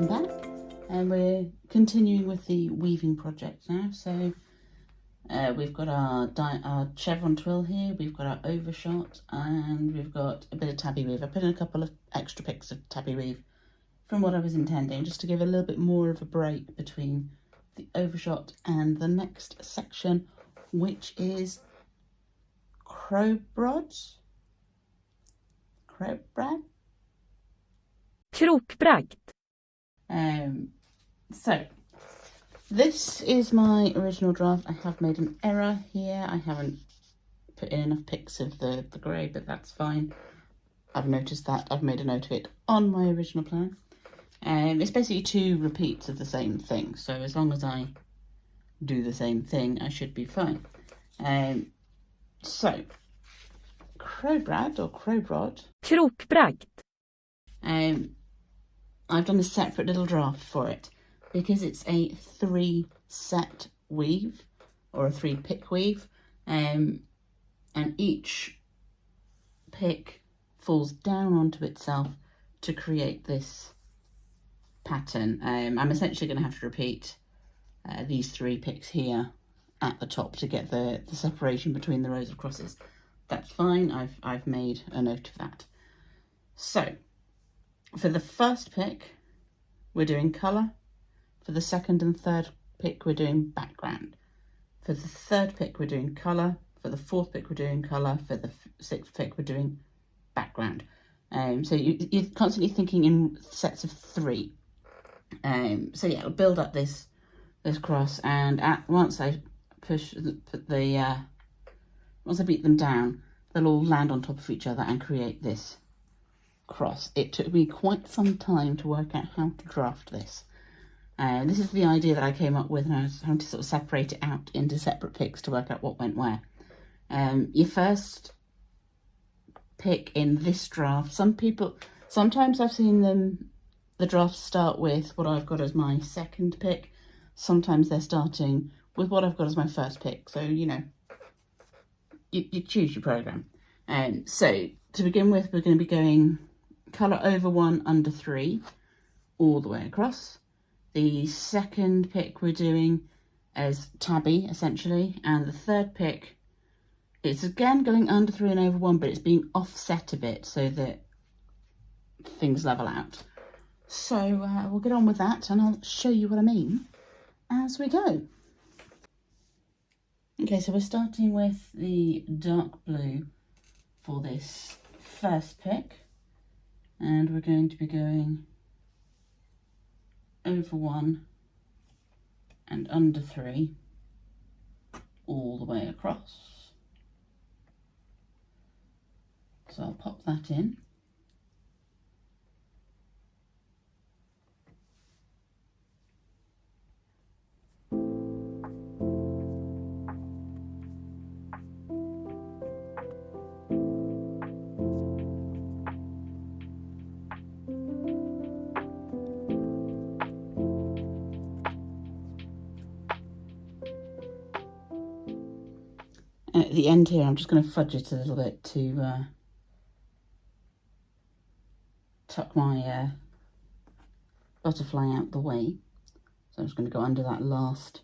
welcome back, and we're continuing with the weaving project now. So we've got our chevron twill here, we've got our overshot, and we've got a bit of tabby weave. I put in a couple of extra picks of tabby weave from what I was intending, just to give a little bit more of a break between the overshot and the next section, which is Krokbragd. So this is my original draft. I have made an error here. I haven't put in enough pics of the grey, but that's fine. I've noticed that. I've made a note of it on my original plan. It's basically 2 repeats of the same thing, so as long as I do the same thing, I should be fine. So Krokbragd or Krokbragd. I've done a separate little draft for it because it's a 3-set weave or a 3-pick weave, and each pick falls down onto itself to create this pattern. I'm essentially going to have to repeat these 3 picks here at the top to get the separation between the rows of crosses. That's fine. I've made a note of that. So for the first pick, we're doing colour. For the second and third pick, we're doing background. For the third pick, we're doing colour. For the fourth pick, we're doing colour. For the 6th pick, we're doing background. So you're constantly thinking in sets of 3. So yeah, I'll build up this cross, and once I once I beat them down, they'll all land on top of each other and create this cross. It took me quite some time to work out how to draft this. This is the idea that I came up with, and I was trying to sort of separate it out into separate picks to work out what went where. Your first pick in this draft, sometimes I've seen the drafts start with what I've got as my second pick. Sometimes they're starting with what I've got as my first pick. So, you know, you choose your program. So to begin with, we're going to be going colour over 1 under 3 all the way across. The second pick we're doing as tabby, essentially, and the third pick, it's again going under 3 and over 1, but it's being offset a bit so that things level out. So we'll get on with that, and I'll show you what I mean as we go. Okay, so we're starting with the dark blue for this first pick, and we're going to be going over 1 and under 3 all the way across. So I'll pop that in. And at the end here, I'm just going to fudge it a little bit to tuck my butterfly out the way. So I'm just going to go under that last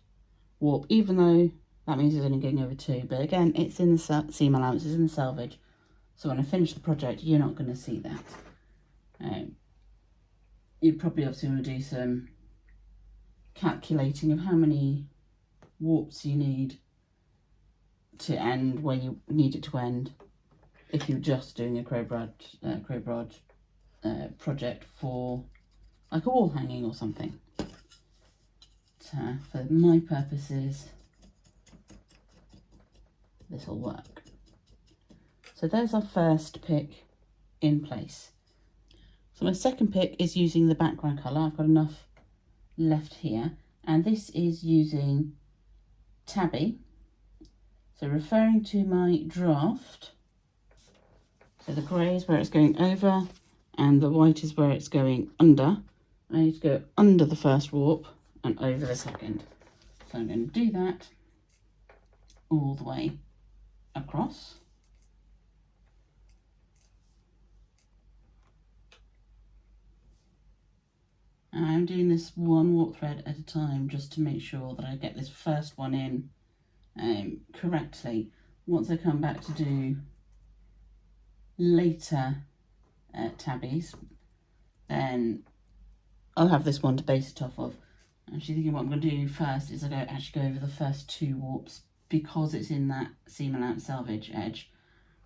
warp, even though that means it's only going over 2. But again, it's in the seam allowance, it's in the selvage. So when I finish the project, you're not going to see that. You probably obviously want to do some calculating of how many warps you need to end where you need it to end if you're just doing a Krokbragd project for like a wall hanging or something. For my purposes, this will work. So there's our first pick in place. So my second pick is using the background colour. I've got enough left here, and this is using tabby. So referring to my draft, so the grey is where it's going over and the white is where it's going under. I need to go under the first warp and over the second. So I'm going to do that all the way across. I'm doing this one warp thread at a time just to make sure that I get this first one in correctly. Once I come back to do later tabbies, then I'll have this one to base it off of. I'm actually thinking what I'm going to do first is actually go over the first 2 warps because it's in that seam allowance selvage edge.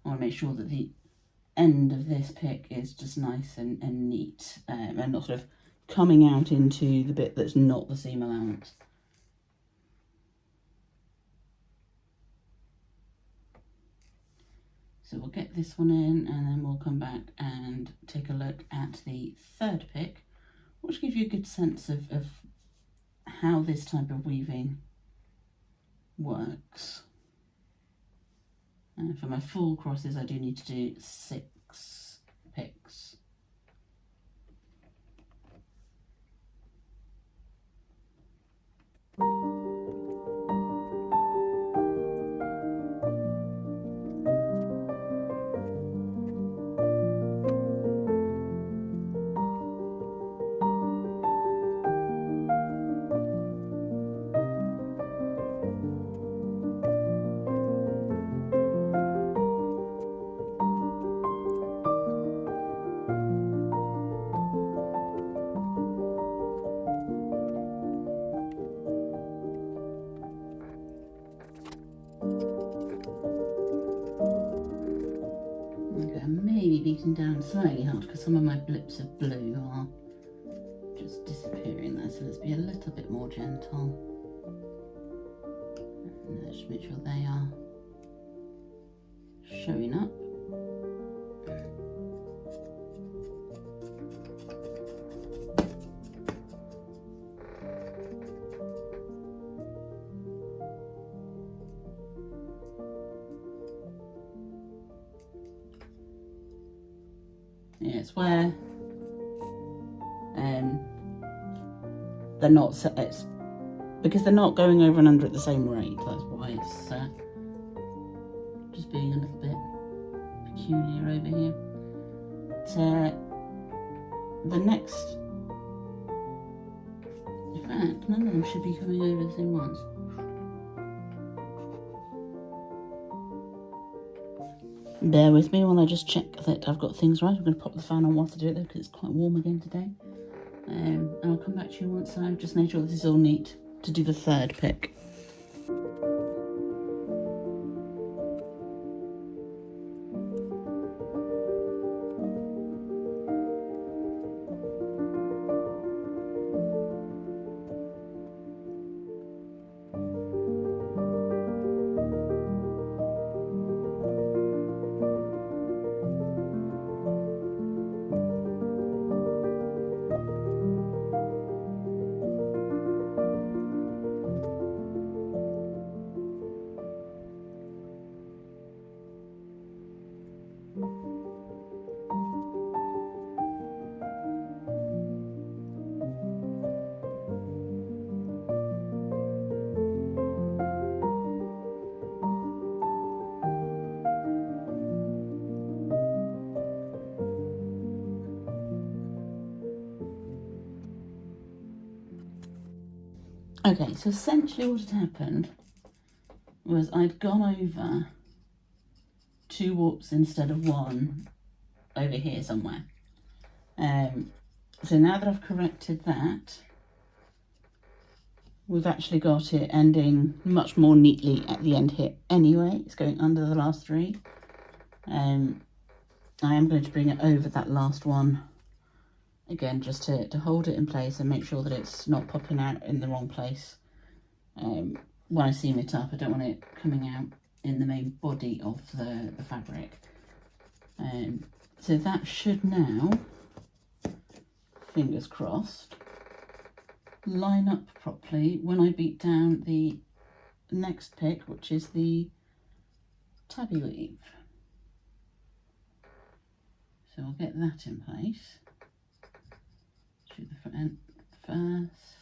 I want to make sure that the end of this pick is just nice and neat and not sort of coming out into the bit that's not the seam allowance. So we'll get this one in and then we'll come back and take a look at the 3rd pick, which gives you a good sense of how this type of weaving works. And for my full crosses I do need to do 6 picks. Beating down slightly hard because some of my blips of blue are just disappearing there, so let's be a little bit more gentle and let's make sure they are showing up. Yeah, it's where they're not set. It's because they're not going over and under at the same rate. That's why it's just being a little bit peculiar over here. The next, in fact, none of them should be coming over the same ones. Bear with me while I just check that I've got things right. I'm going to pop the fan on whilst I do it though because it's quite warm again today. And I'll come back to you once I've just made sure this is all neat to do the 3rd pick. Okay, so essentially what had happened was I'd gone over 2 warps instead of 1 over here somewhere. So now that I've corrected that, we've actually got it ending much more neatly at the end here anyway. It's going under the last 3. I am going to bring it over that last one again just to hold it in place and make sure that it's not popping out in the wrong place. When I seam it up, I don't want it coming out in the main body of the fabric. So that should now, fingers crossed, line up properly when I beat down the next pick, which is the tabby weave. So I'll get that in place. Do the front end first.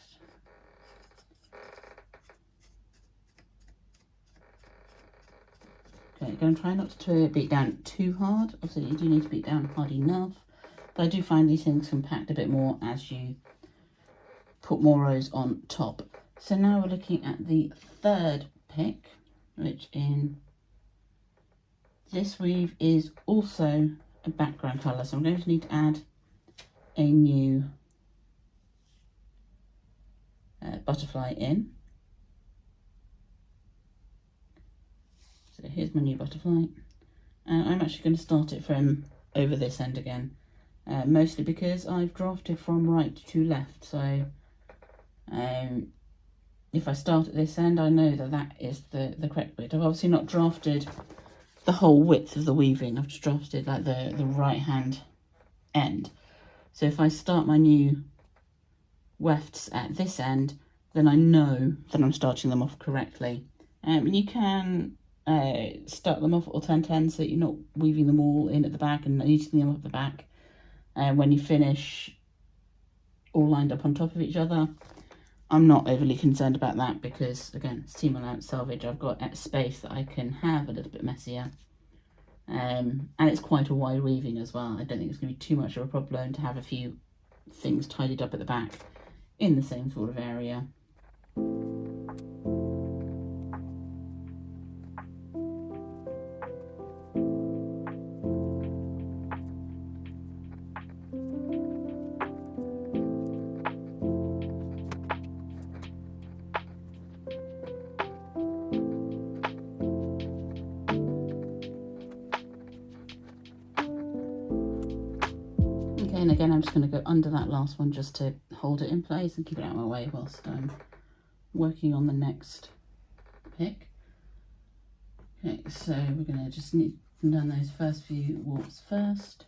Okay, going to try not to beat down too hard. Obviously you do need to beat down hard enough, but I do find these things compact a bit more as you put more rows on top. So now we're looking at the third pick, which in this weave is also a background colour. So I'm going to need to add a new butterfly in. So here's my new butterfly, and I'm actually going to start it from over this end again, mostly because I've drafted from right to left. So if I start at this end, I know that that is the correct bit. I've obviously not drafted the whole width of the weaving. I've just drafted like the right hand end. So if I start my new wefts at this end, then I know that I'm starting them off correctly. You can start them off at alternate ends so that you're not weaving them all in at the back and eating them up the back. When you finish all lined up on top of each other, I'm not overly concerned about that because, again, seam allowance salvage, I've got space that I can have a little bit messier. And it's quite a wide weaving as well. I don't think it's going to be too much of a problem to have a few things tidied up at the back in the same sort of area. And again, I'm just going to go under that last one just to hold it in place and keep it out of my way whilst I'm working on the next pick. Okay, so we're going to just knit down those first few warps first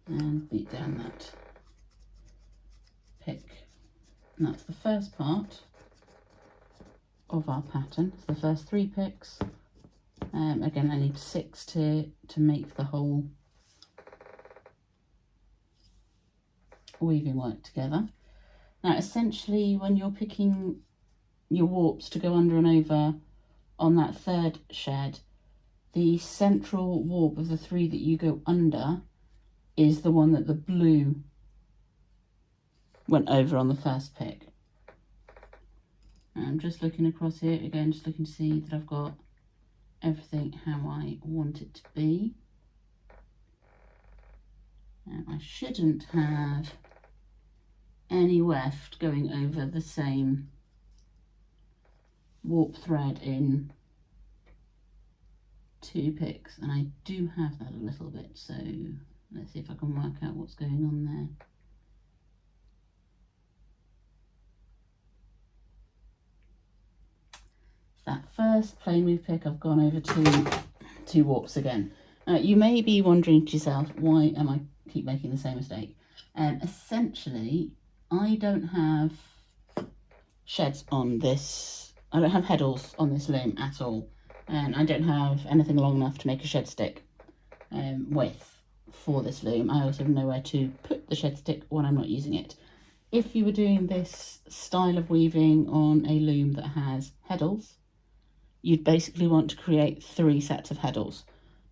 and beat down that pick. And that's the first part of our pattern. So the first 3 picks. Again, I need 6 to make the whole weaving work together. Now essentially when you're picking your warps to go under and over on that third shed, the central warp of the 3 that you go under is the one that the blue went over on the first pick. I'm just looking across here again, just looking to see that I've got everything how I want it to be. And I shouldn't have any weft going over the same warp thread in 2 picks, and I do have that a little bit, so let's see if I can work out what's going on there. That first plain weave pick, I've gone over 2 warps again. You may be wondering to yourself, why am I keep making the same mistake? Essentially, I don't have sheds on this. I don't have heddles on this loom at all, and I don't have anything long enough to make a shed stick with for this loom. I also have nowhere to put the shed stick when I'm not using it. If you were doing this style of weaving on a loom that has heddles, you'd basically want to create 3 sets of heddles.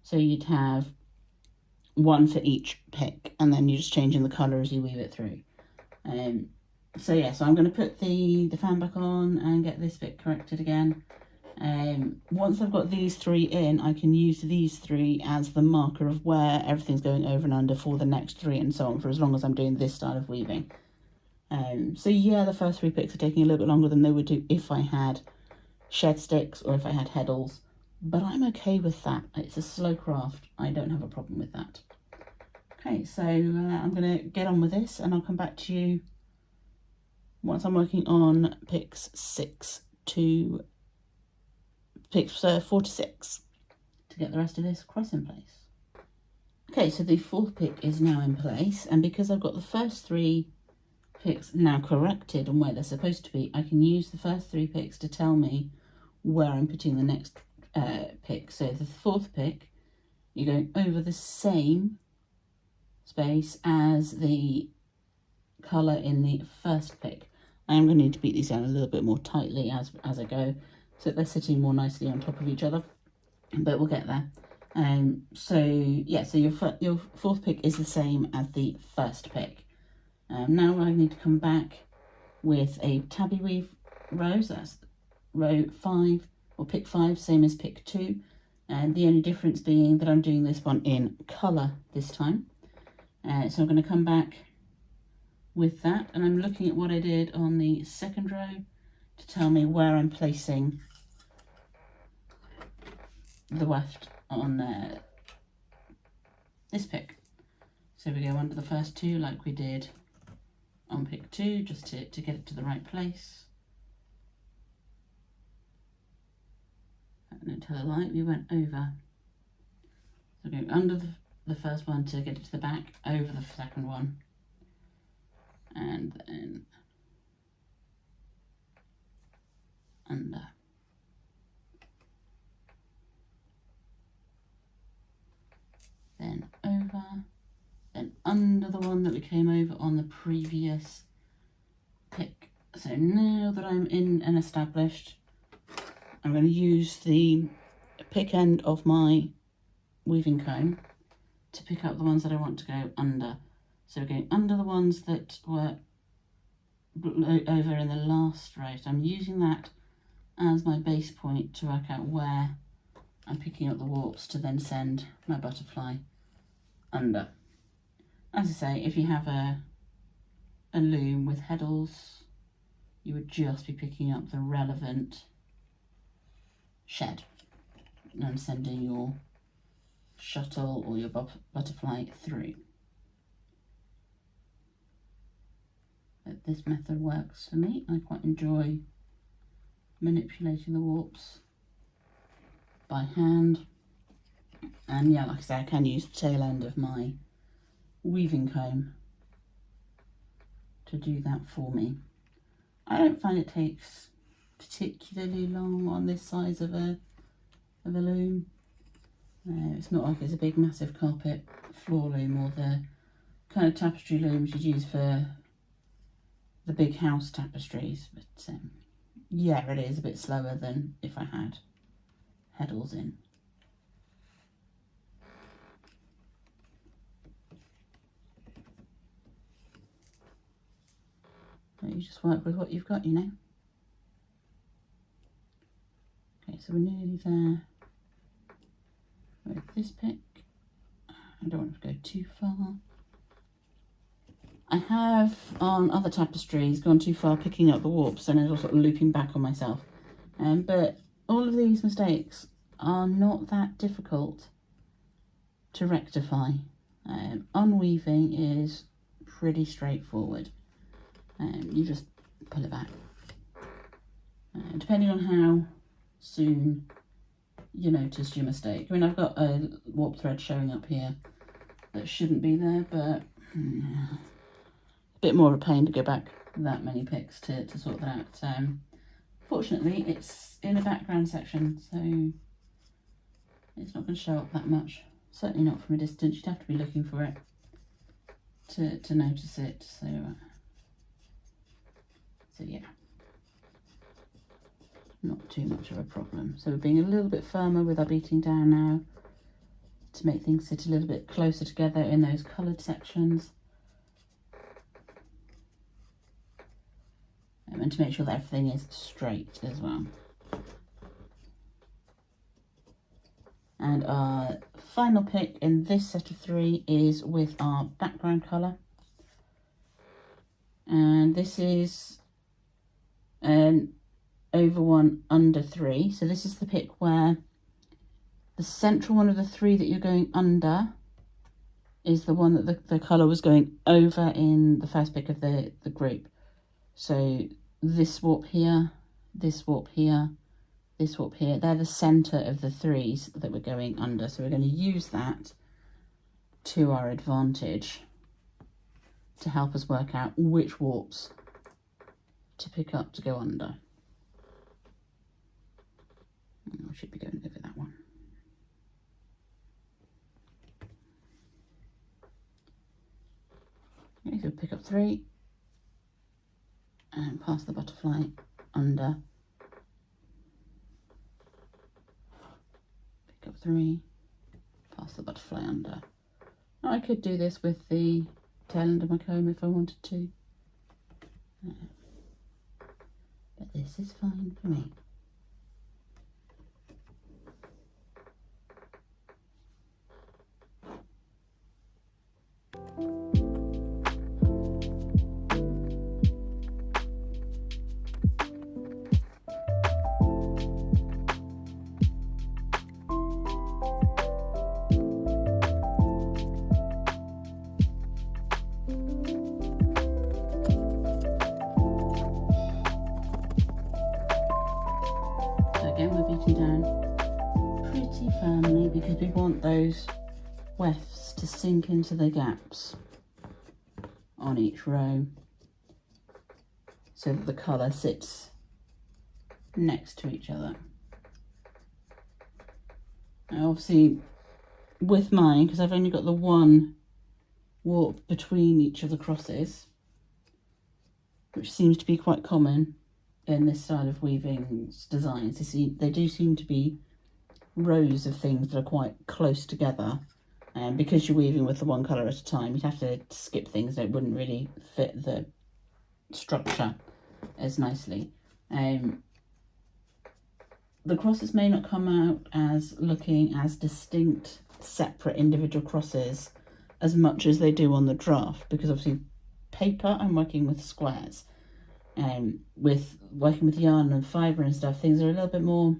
So you'd have 1 for each pick, and then you're just changing the colour as you weave it through. So yeah, so I'm going to put the fan back on and get this bit corrected again. Once I've got these 3 in, I can use these 3 as the marker of where everything's going over and under for the next 3 and so on, for as long as I'm doing this style of weaving. So yeah, the first 3 picks are taking a little bit longer than they would do if I had shed sticks or if I had heddles, but I'm okay with that. It's a slow craft. I don't have a problem with that. Okay, so I'm going to get on with this and I'll come back to you once I'm working on picks 4 to 6 to get the rest of this cross in place. Okay, so the 4th pick is now in place, and because I've got the first 3 picks now corrected and where they're supposed to be, I can use the first 3 picks to tell me where I'm putting the next pick. So the 4th pick, you're going over the same space as the colour in the first pick. I am going to need to beat these down a little bit more tightly as I go, so that they're sitting more nicely on top of each other, but we'll get there. So yeah, so your 4th pick is the same as the first pick. Now I need to come back with a tabby weave row, so that's row 5, or pick 5, same as pick 2, and the only difference being that I'm doing this one in colour this time. So I'm going to come back with that, and I'm looking at what I did on the second row to tell me where I'm placing the weft on this pick. So we go under the first 2 like we did on pick 2, just to get it to the right place. And then to the light, we went over. So going under the first one to get it to the back, over the second one, and then under. Then over, then under the one that we came over on the previous pick. So now that I'm in and established, I'm going to use the pick end of my weaving comb to pick up the ones that I want to go under. So we're going under the ones that were over in the last row. So I'm using that as my base point to work out where I'm picking up the warps to then send my butterfly under. As I say, if you have a loom with heddles, you would just be picking up the relevant shed and sending your shuttle or your butterfly through. But this method works for me. I quite enjoy manipulating the warps by hand, and yeah, like I say, I can use the tail end of my weaving comb to do that for me. I don't find it takes particularly long on this size of a loom. It's not like it's a big massive carpet floor loom or the kind of tapestry looms you'd use for the big house tapestries, but yeah, it is a bit slower than if I had heddles in. But you just work with what you've got, you know. Okay, so we're nearly there with this pick. I don't want to go too far. I have on other tapestries gone too far picking up the warps and then sort of looping back on myself. But all of these mistakes are not that difficult to rectify. Unweaving is pretty straightforward. You just pull it back. Depending on how soon you noticed your mistake. I mean, I've got a warp thread showing up here that shouldn't be there, but a bit more of a pain to go back that many picks to sort that out. Fortunately, it's in a background section, so it's not going to show up that much. Certainly not from a distance. You'd have to be looking for it to notice it. So yeah, not too much of a problem. So we're being a little bit firmer with our beating down now to make things sit a little bit closer together in those coloured sections. And to make sure that everything is straight as well. And our final pick in this set of 3 is with our background colour. And this is an over 1, under 3. So this is the pick where the central one of the 3 that you're going under is the one that the colour was going over in the first pick of the group. So this warp here, this warp here, this warp here, they're the centre of the 3s that we're going under. So we're going to use that to our advantage to help us work out which warps to pick up to go under. I should be going over that one. Okay, so pick up 3 and pass the butterfly under. Pick up 3, pass the butterfly under. Now I could do this with the tail end of my comb if I wanted to. But this is fine for me. Again, we're beating down pretty firmly because we want those wefts to sink into the gaps on each row so that the colour sits next to each other. Now obviously with mine, because I've only got the one warp between each of the crosses, which seems to be quite common in this style of weaving designs, they do seem to be rows of things that are quite close together, and because you're weaving with the one colour at a time, you'd have to skip things that wouldn't really fit the structure as nicely. The crosses may not come out as looking as distinct, separate individual crosses as much as they do on the draft, because obviously paper, I'm working with squares. With working with yarn and fibre and stuff, things are a little bit more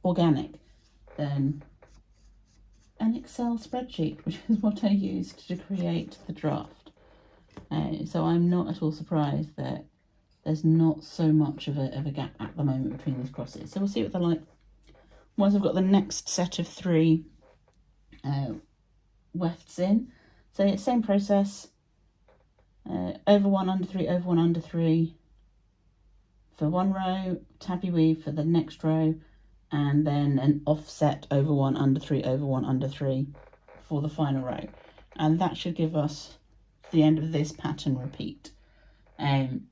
organic than an Excel spreadsheet, which is what I used to create the draft. So I'm not at all surprised that there's not so much of a gap at the moment between these crosses. So we'll see what they're like once I've got the next set of 3 wefts in. So it's same process. Over 1, under 3, over 1, under 3 for one row, tabby weave for the next row, and then an offset over 1, under 3, over 1, under 3 for the final row. And that should give us the end of this pattern repeat. I've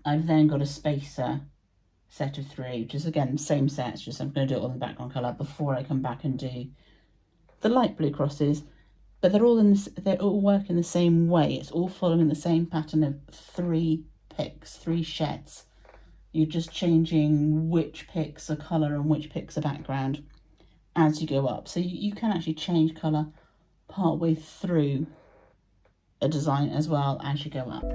then got a spacer set of 3, which is again same set, it's just I'm going to do it on the background colour before I come back and do the light blue crosses. But they're all they all work in the same way. It's all following the same pattern of 3 picks, 3 sheds. You're just changing which picks are colour and which picks are background as you go up. So you can actually change colour partway through a design as well as you go up.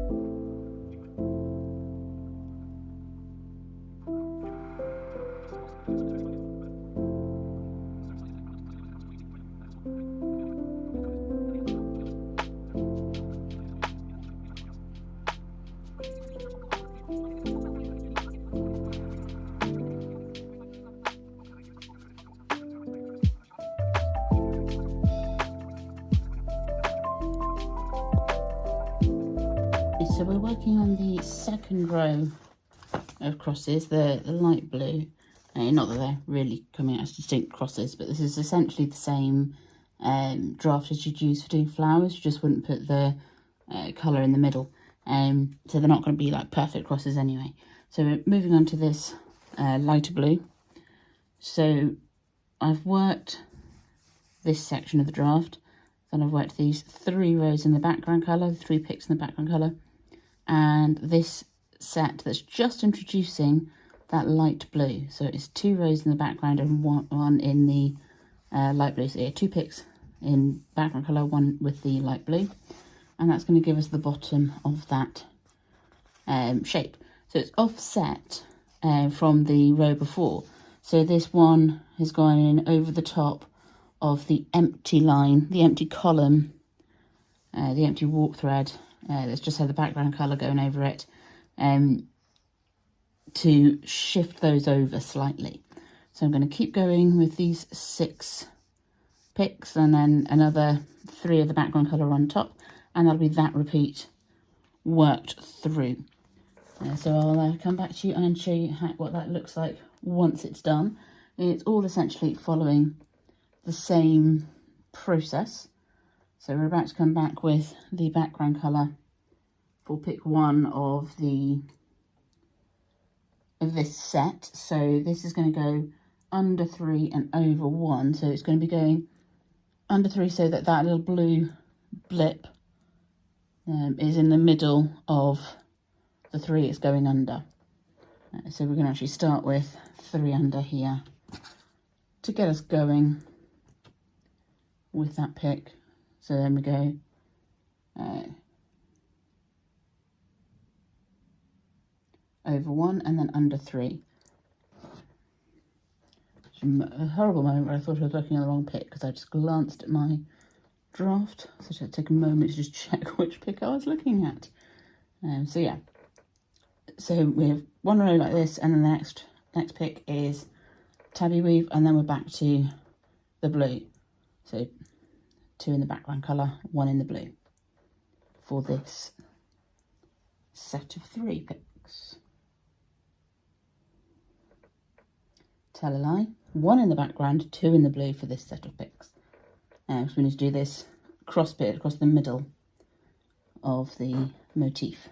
So we're working on the second row of crosses, the light blue. Not that they're really coming out as distinct crosses, but this is essentially the same draft as you'd use for doing flowers. You just wouldn't put the colour in the middle. So they're not going to be like perfect crosses anyway. So we're moving on to this lighter blue. So I've worked this section of the draft. Then I've worked these 3 rows in the background colour, 3 picks in the background colour. And this set that's just introducing that light blue. So it's 2 rows in the background and one in the light blue. So yeah, 2 picks in background colour, 1 with the light blue. And that's going to give us the bottom of that shape. So it's offset from the row before. So this one has gone in over the top of the empty line, the empty column, the empty warp thread. Let's just have the background colour going over it to shift those over slightly. So I'm going to keep going with these 6 picks and then another 3 of the background colour on top, and that'll be that repeat worked through. So I'll come back to you and show you what that looks like once it's done. It's all essentially following the same process. So we're about to come back with the background colour for pick 1 of this set. So this is going to go under 3 and over 1. So it's going to be going under 3 so that that little blue blip is in the middle of the 3 it's going under. So we're going to actually start with 3 under here to get us going with that pick. So then we go over 1 and then under 3. It's a horrible moment where I thought I was looking at the wrong pick because I just glanced at my draft. So I had to take a moment to just check which pick I was looking at. So yeah, so we have 1 row like this, and then the next pick is tabby weave, and then we're back to the blue. So 2 in the background colour, 1 in the blue for this set of 3 picks. Tell a lie, 1 in the background, 2 in the blue for this set of picks. So we need to do this cross bit across the middle of the motif.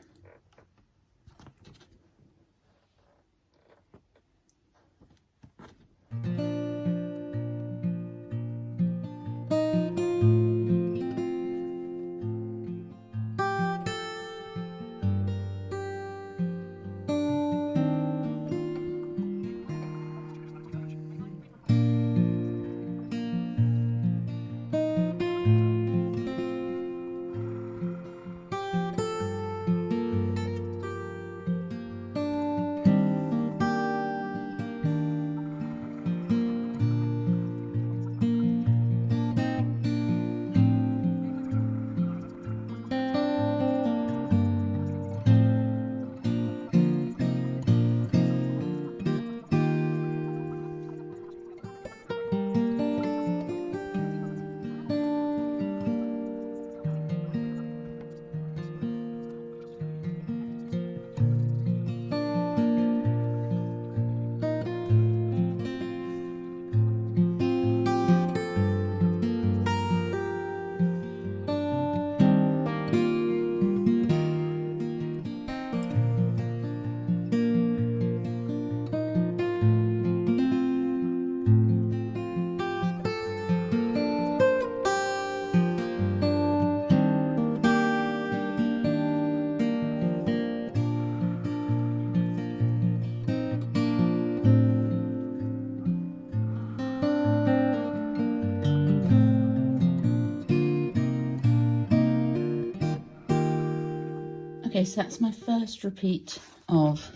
Okay, so that's my first repeat of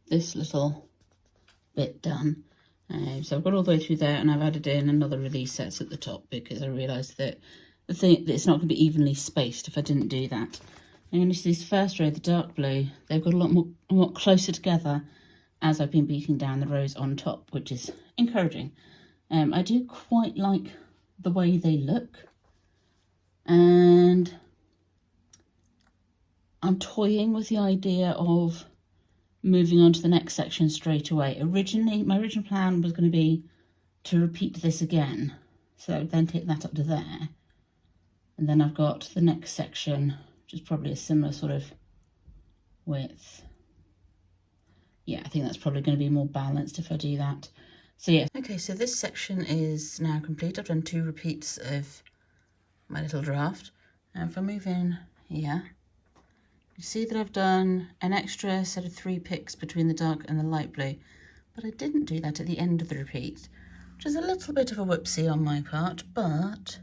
this little bit done. So I've got all the way through there, and I've added in another release sets at the top because I realised that it's not going to be evenly spaced if I didn't do that. And you see this first row, the dark blue, they've got a lot closer together as I've been beating down the rows on top, which is encouraging. I do quite like the way they look, and I'm toying with the idea of moving on to the next section straight away. My original plan was going to be to repeat this again, so then take that up to there, and then I've got the next section, which is probably a similar sort of width. Yeah, I think that's probably going to be more balanced if I do that. So yeah. Okay, so this section is now complete. I've done 2 repeats of my little draft. And if I move in here, you see that I've done an extra set of 3 picks between the dark and the light blue, but I didn't do that at the end of the repeat, which is a little bit of a whoopsie on my part, but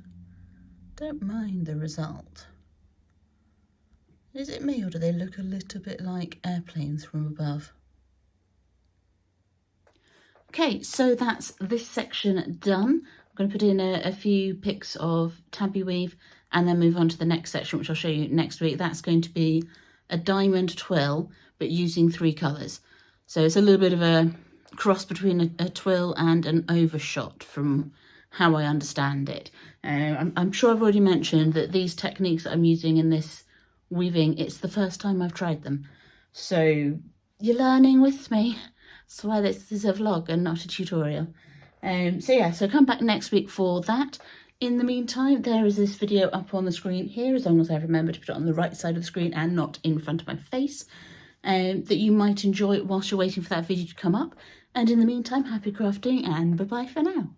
don't mind the result. Is it me, or do they look a little bit like airplanes from above? Okay, so that's this section done. I'm going to put in a few picks of tabby weave and then move on to the next section, which I'll show you next week. That's going to be a diamond twill, but using 3 colours. So it's a little bit of a cross between a twill and an overshot from how I understand it. I'm sure I've already mentioned that these techniques that I'm using in this weaving, it's the first time I've tried them. So you're learning with me. That's why this is a vlog and not a tutorial. So yeah, so come back next week for that. In the meantime, there is this video up on the screen here, as long as I remember to put it on the right side of the screen and not in front of my face, that you might enjoy whilst you're waiting for that video to come up. And in the meantime, happy crafting and bye-bye for now.